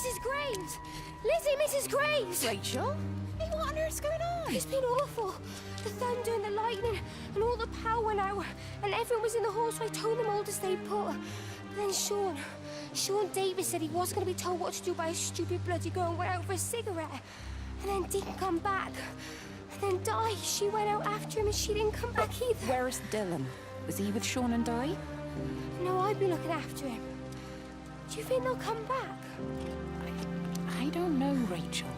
Mrs. Graves! Lizzie, Mrs. Graves! Rachel? Hey, what on earth's going on? It's been awful. The thunder and the lightning and all the power went out and everyone was in the hall, so I told them all to stay put. But then Sean Davis said he wasn't going to be told what to do by a stupid bloody girl and went out for a cigarette. And then didn't come back. And then Di, she went out after him and she didn't come back either. Where's Dylan? Was he with Sean and Di? No, I'd be looking after him. Do you think they'll come back? I don't know, Rachel.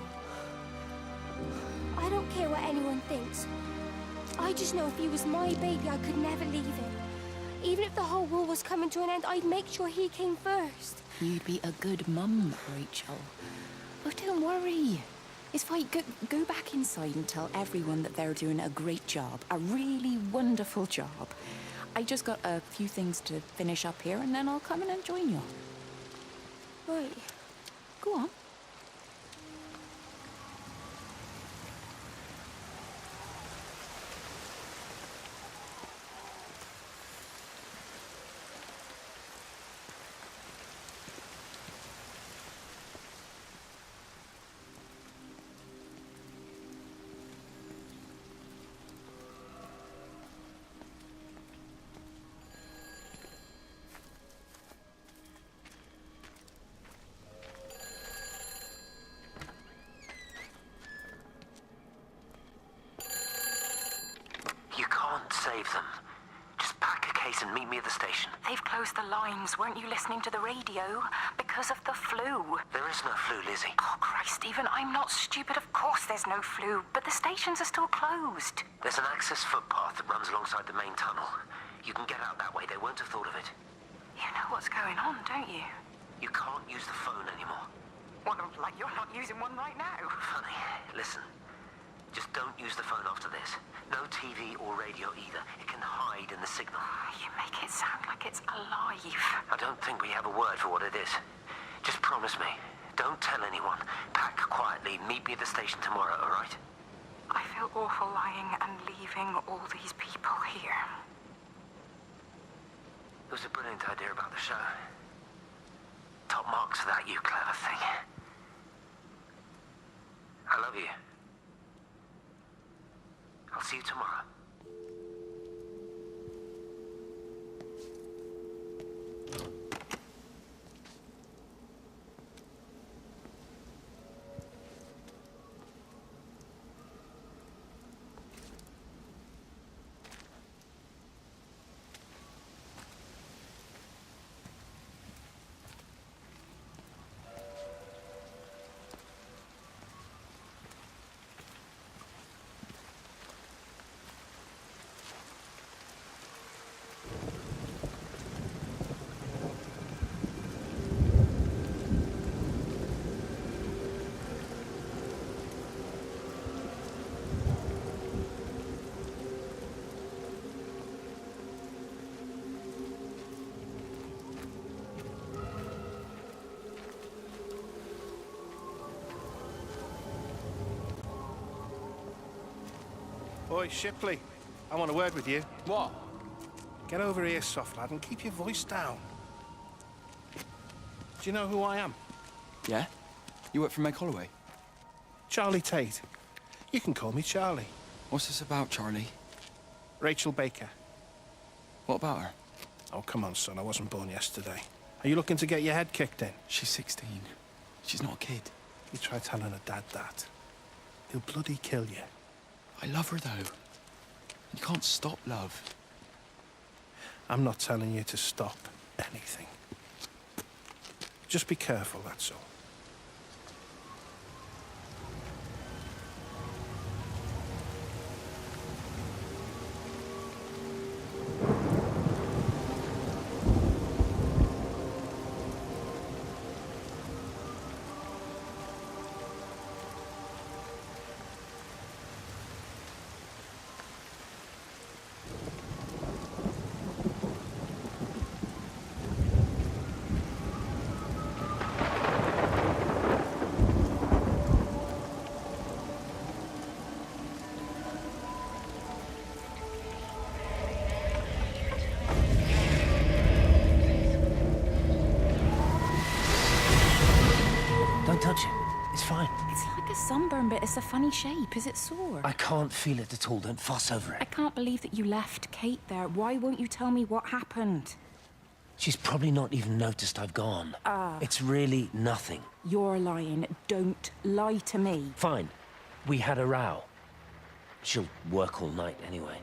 I don't care what anyone thinks. I just know if he was my baby, I could never leave him. Even if the whole world was coming to an end, I'd make sure he came first. You'd be a good mum, Rachel. Oh, don't worry. It's fine. Go back inside and tell everyone that they're doing a great job. A really wonderful job. I just got a few things to finish up here, and then I'll come in and join you. Right. Go on. Save them. Just pack a case and meet me at the station. They've closed the lines. Weren't you listening to the radio? Because of the flu. There is no flu, Lizzie. Oh, Christ, Stephen, I'm not stupid. Of course there's no flu. But the stations are still closed. There's an access footpath that runs alongside the main tunnel. You can get out that way. They won't have thought of it. You know what's going on, don't you? You can't use the phone anymore. Well, like you're not using one right now. Funny. Listen. Just don't use the phone after this. No TV or radio either. It can hide in the signal. You make it sound like it's alive. I don't think we have a word for what it is. Just promise me. Don't tell anyone. Pack quietly. Meet me at the station tomorrow, all right? I feel awful lying and leaving all these people here. It was a brilliant idea about the show. Top marks for that, you clever thing. I love you. I'll see you tomorrow. Oi, Shipley, I want a word with you. What? Get over here, soft lad, and keep your voice down. Do you know who I am? Yeah? You work for Meg Holloway? Charlie Tate. You can call me Charlie. What's this about, Charlie? Rachel Baker. What about her? Oh, come on, son, I wasn't born yesterday. Are you looking to get your head kicked in? She's 16. She's not a kid. You try telling her dad that. He'll bloody kill you. I love her, though. You can't stop love. I'm not telling you to stop anything. Just be careful, that's all. sunburn, but it's a funny shape. Is it sore? I can't feel it at all. Don't fuss over I it. can't believe that you left Kate there. Why won't you tell me what happened? She's probably not even noticed I've gone. It's really nothing. You're lying. Don't lie to me. Fine. We had a row. She'll work all night anyway.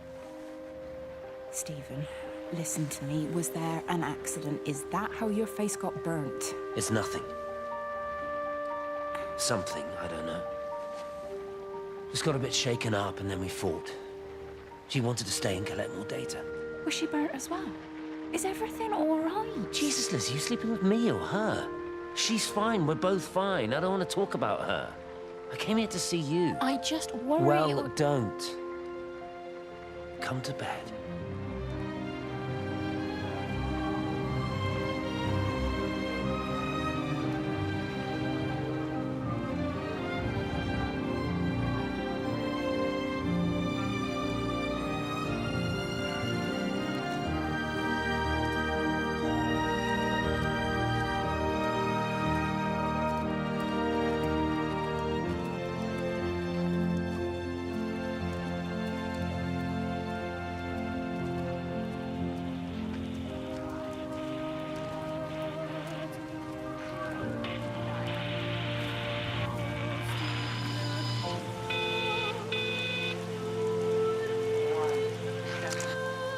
Stephen, listen to me. Was there an accident? Is that how your face got burnt? It's nothing. Something, I don't know. Just got a bit shaken up and then we fought. She wanted to stay and collect more data. Was she burnt as well? Is everything all right? Jesus, Liz, are you sleeping with me or her? She's fine, we're both fine. I don't want to talk about her. I came here to see you. I just worry... Well, don't. Come to bed.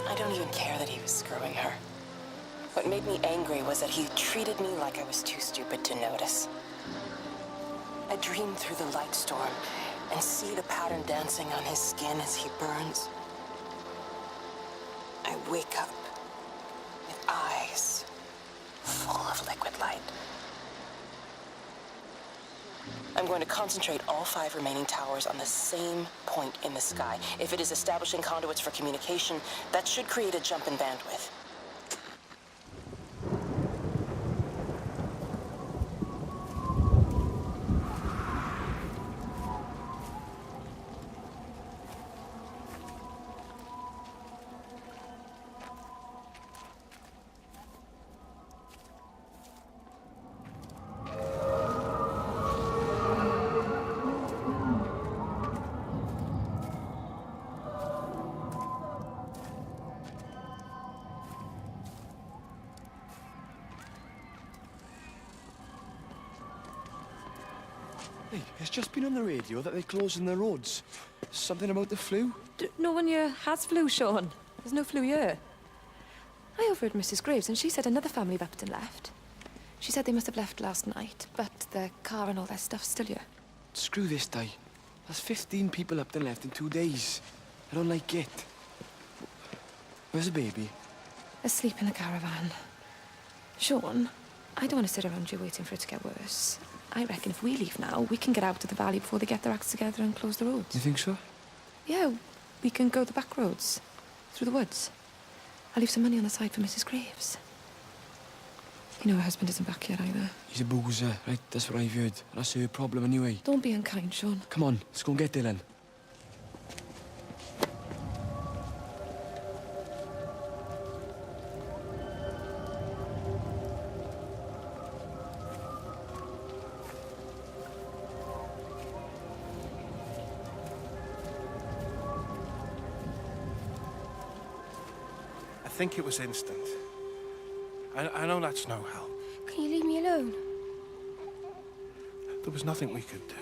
I don't even care that he was screwing her. What made me angry was that he treated me like I was too stupid to notice. I dream through the light storm and see the pattern dancing on his skin as he burns. I wake up with eyes full of liquid light. I'm going to concentrate all 5 remaining towers on the same point in the sky. If it is establishing conduits for communication, that should create a jump in bandwidth. Hey, it's just been on the radio that they're closing the roads. Something about the flu? No one here has flu, Sean. There's no flu here. I overheard Mrs. Graves, and she said another family of Upton left. She said they must have left last night, but their car and all their stuff's still here. Screw this, Di. There's 15 people up and left in 2 days. I don't like it. Where's the baby? Asleep in the caravan. Sean, I don't want to sit around here waiting for it to get worse. I reckon if we leave now, we can get out of the valley before they get their acts together and close the roads. You think so? Yeah, we can go the back roads, through the woods. I'll leave some money on the side for Mrs. Graves. You know her husband isn't back yet either. He's a boozer, right? That's what I've heard. That's her problem anyway. Don't be unkind, Sean. Come on, let's go and get Dylan. I think it was instant. I know that's no help. Can you leave me alone? There was nothing we could do.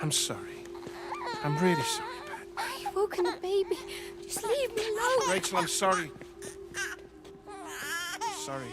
I'm sorry. I'm really sorry, Pat. You've woken the baby. Just leave me alone. Rachel, I'm sorry. Sorry.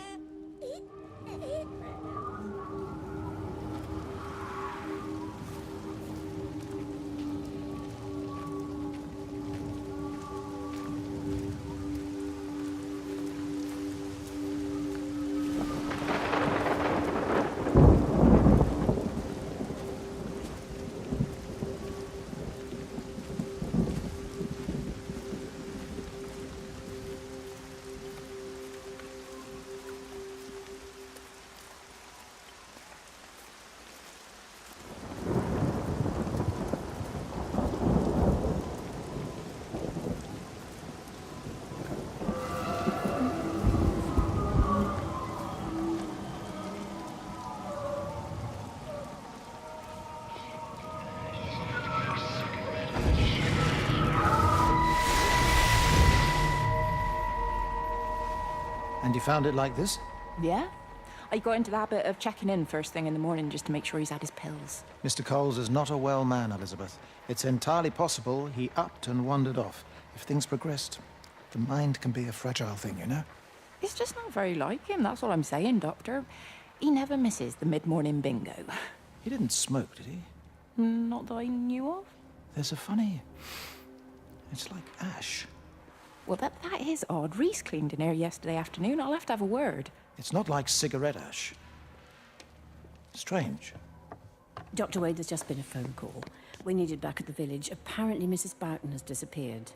And you found it like this? Yeah? I got into the habit of checking in first thing in the morning just to make sure he's had his pills. Mr. Coles is not a well man, Elizabeth. It's entirely possible he upped and wandered off. If things progressed, the mind can be a fragile thing, you know? It's just not very like him, that's all I'm saying, Doctor. He never misses the mid-morning bingo. He didn't smoke, did he? Not that I knew of. There's a funny... It's like ash. Well, that is odd. Reese cleaned in here yesterday afternoon. I'll have to have a word. It's not like cigarette ash. Strange. Dr. Wade, there's just been a phone call. We needed back at the village. Apparently Mrs. Boughton has disappeared.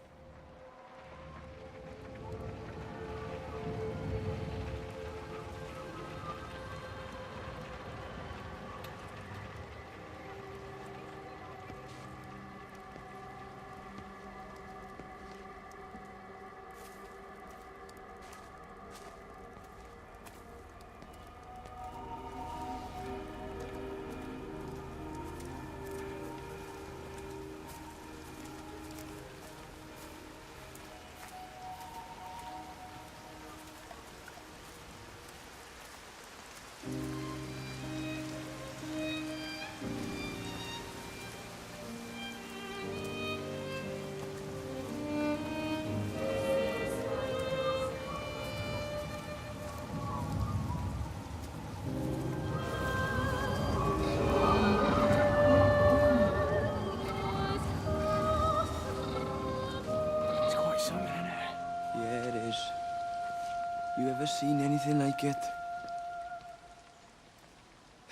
You ever seen anything like it?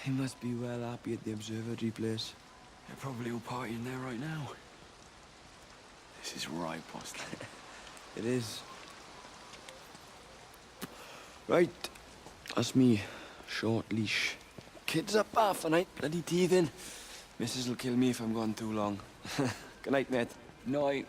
They must be well happy at the observatory place. They're probably all partying there right now. This is right, boss. It is. Right. That's me. Short leash. Kids up half a night, bloody teething. Missus will kill me if I'm gone too long. Good night, mate. Night.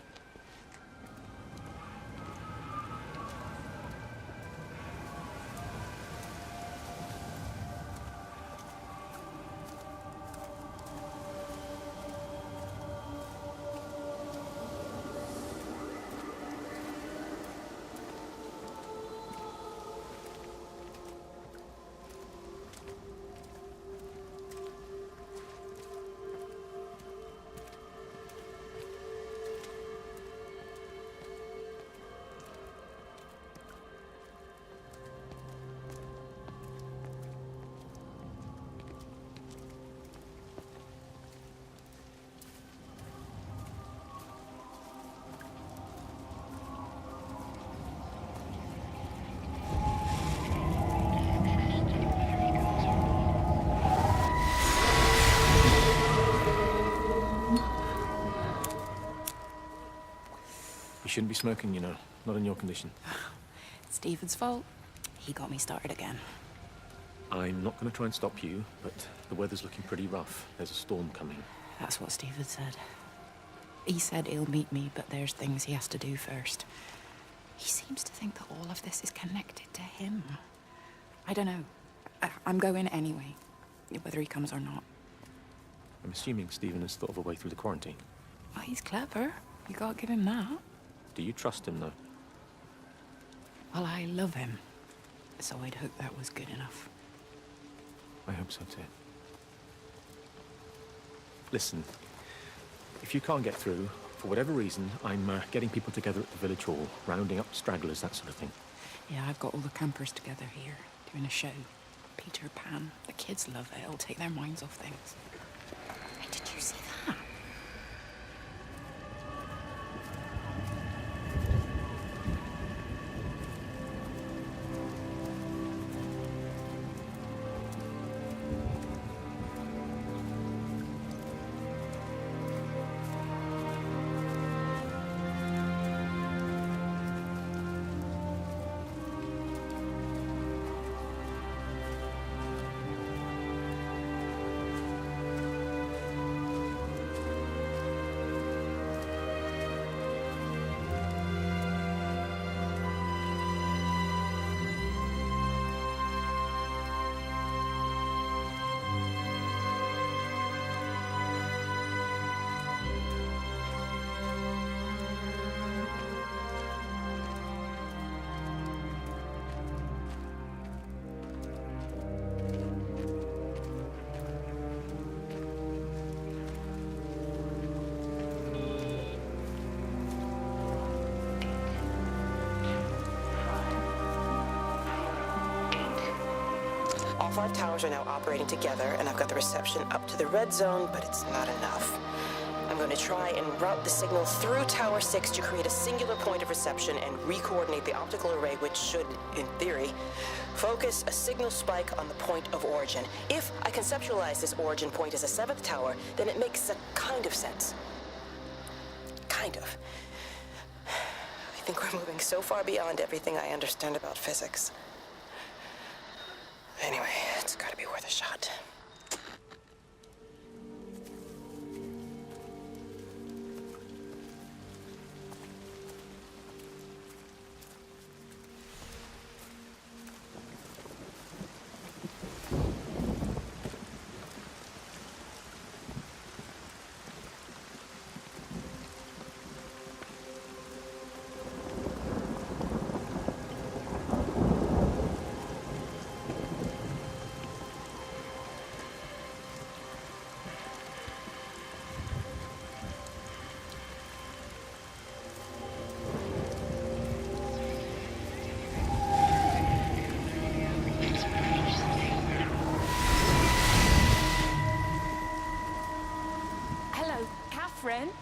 You shouldn't be smoking, you know. Not in your condition. It's Stephen's fault. He got me started again. I'm not going to try and stop you, but the weather's looking pretty rough. There's a storm coming. That's what Stephen said. He said he'll meet me, but there's things he has to do first. He seems to think that all of this is connected to him. I don't know. I'm going anyway, whether he comes or not. I'm assuming Stephen has thought of a way through the quarantine. Well, he's clever. You can't give him that. Do you trust him, though? Well, I love him. So I'd hope that was good enough. I hope so, too. Listen, if you can't get through, for whatever reason, I'm getting people together at the village hall, rounding up stragglers, that sort of thing. Yeah, I've got all the campers together here, doing a show. Peter Pan. The kids love it. It'll take their minds off things. Hey, did you see that? 5 towers are now operating together, and I've got the reception up to the red zone, but it's not enough. I'm going to try and route the signal through Tower 6 to create a singular point of reception and re-coordinate the optical array, which should, in theory, focus a signal spike on the point of origin. If I conceptualize this origin point as a 7th tower, then it makes a kind of sense. Kind of. I think we're moving so far beyond everything I understand about physics. Anyway, it's gotta be worth a shot.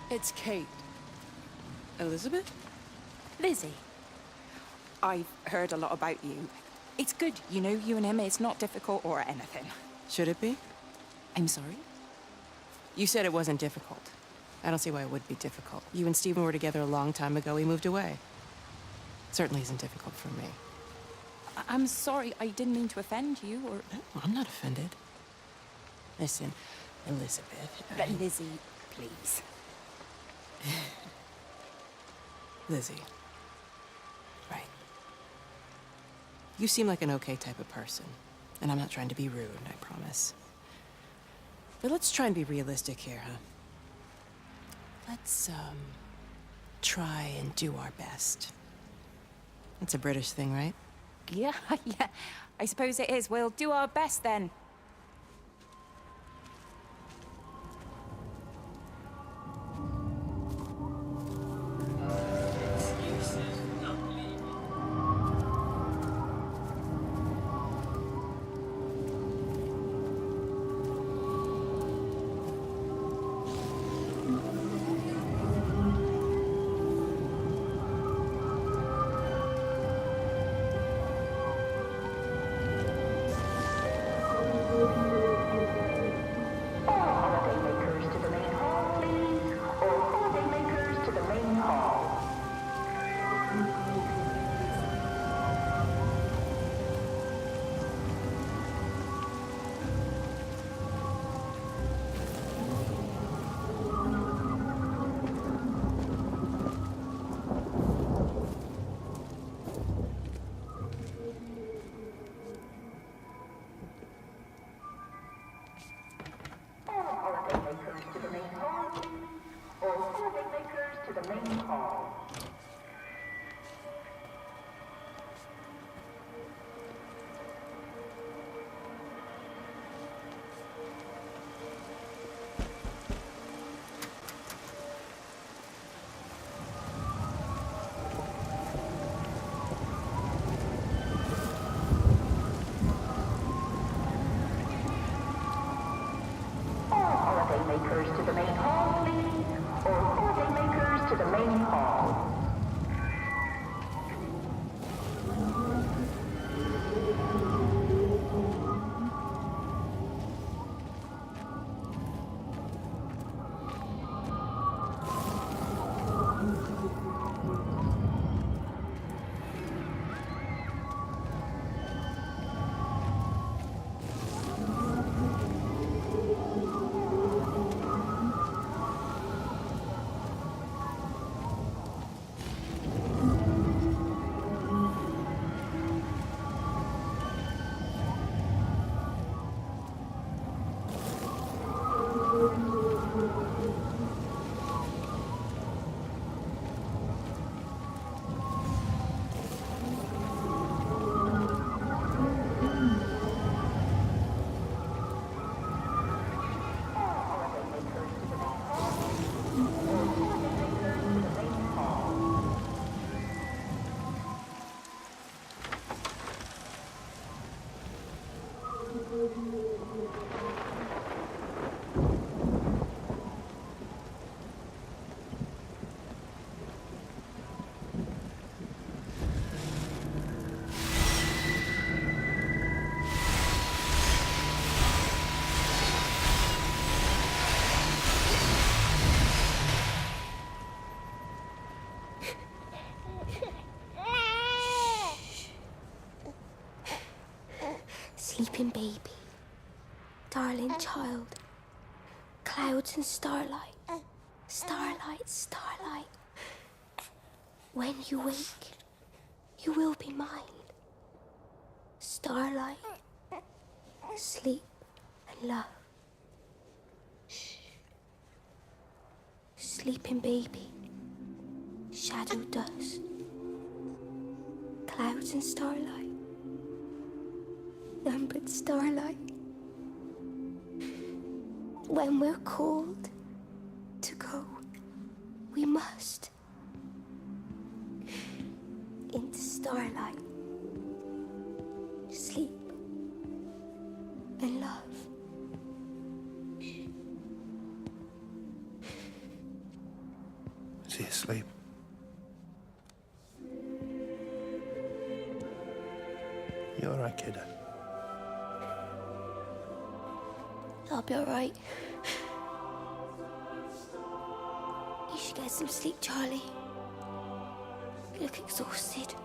It's Kate. Elizabeth? Lizzie. I've heard a lot about you. It's good, you know, you and him, it's not difficult or anything. Should it be? I'm sorry? You said it wasn't difficult. I don't see why it would be difficult. You and Stephen were together a long time ago. He moved away. Certainly isn't difficult for me. I'm sorry, I didn't mean to offend you, or... No, I'm not offended. Listen, Elizabeth... But Lizzie, please. Lizzie. Right. You seem like an okay type of person. And I'm not trying to be rude, I promise. But let's try and be realistic here, huh? Let's, try and do our best. That's a British thing, right? Yeah, yeah. I suppose it is. We'll do our best then. Makers to the main hall, please. Or holiday makers to the main sleeping baby, darling child, clouds and starlight, starlight, starlight. When you wake, you will be mine. Starlight, sleep and love. Shh. Sleeping baby, shadow dust, clouds and starlight, numbered starlight. When we're called to go, we must. Into starlight, sleep and love. Is he asleep? You all right, kid? I'll be all right. You should get some sleep, Charlie. You look exhausted.